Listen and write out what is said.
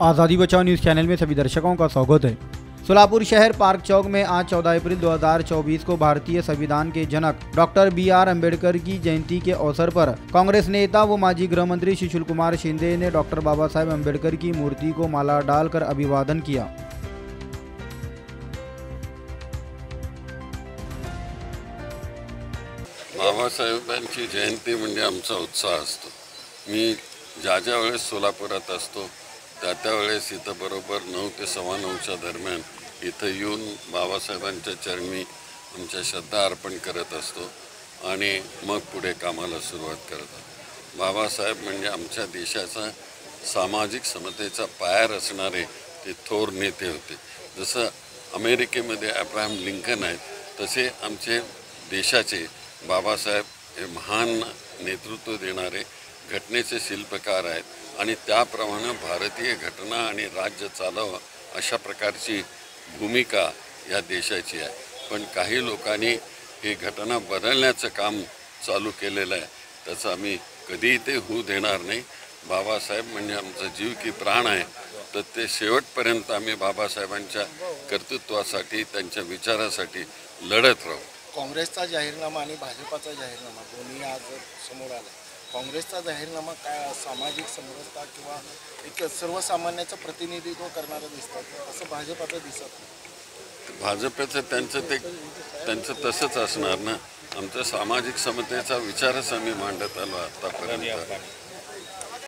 आज़ादी बचाओ news channel में सभी दर्शकों का स्वागत है। सोलापुर शहर पार्क चौक में आज 14 अप्रैल 2024 को भारतीय संविधान के जनक डॉक्टर B.R. अम्बेडकर की जयंती के अवसर पर कांग्रेस नेता व माजी गृह मंत्री सुशील कुमार शिंदे ने डॉक्टर बाबा साहेब अम्बेडकर की मूर्ति को माला डालकर अभिवादन किया। बाबासाहेबांची जयंती म्हणजे आमचा उत्साह असतो। मी ज्या वेळेस सोलापुरात असतो त्या वेळेस इथं बरोबर 9 ते 9:15च्या दरम्यान इथं येऊन बाबासाहेबांच्या चरणी आमच्या श्रद्धा अर्पण करत असतो आणि मग पुढे कामाला सुरुवात करतो। बाबासाहेब म्हणजे आमच्या देशाचा सामाजिक समतेचा पाया रचणारे ते थोर नेते होते। जसं अमेरिकेमध्ये अब्राहम लिंकन आहेत तसे आमचे देशाचे बाबासाहेब हे महान नेतृत्व देणारे घटनेचे शिल्पकार आहेत आणि त्याप्रमाणे भारतीय घटना आणि राज्य चालवा अशा प्रकारची भूमिका या देशाची आहे। पण काही लोकांनी ही घटना बदलण्याचं काम चालू केलेलं आहे, त्याचं आम्ही कधीही ते होऊ देणार नाही। बाबासाहेब म्हणजे आमचा जीव की प्राण आहे, तर ते शेवटपर्यंत आम्ही बाबासाहेबांच्या कर्तृत्वासाठी त्यांच्या विचारासाठी लढत राहू। काँग्रेसचा जाहीरनामा आणि भाजपाचा जाहीरनामा दोन्ही आज समोर आला। काँग्रेसचा जाहीरनामा काय सामाजिक समरसता किंवा एक सर्वसामान्याचं प्रतिनिधित्व करणारं दिसतं, असं भाजपाचं दिसत नाही। भाजपचं त्यांचं तसंच असणार ना। आमचा सामाजिक समतेचा विचारच आम्ही मांडत आलो आतापर्यंत।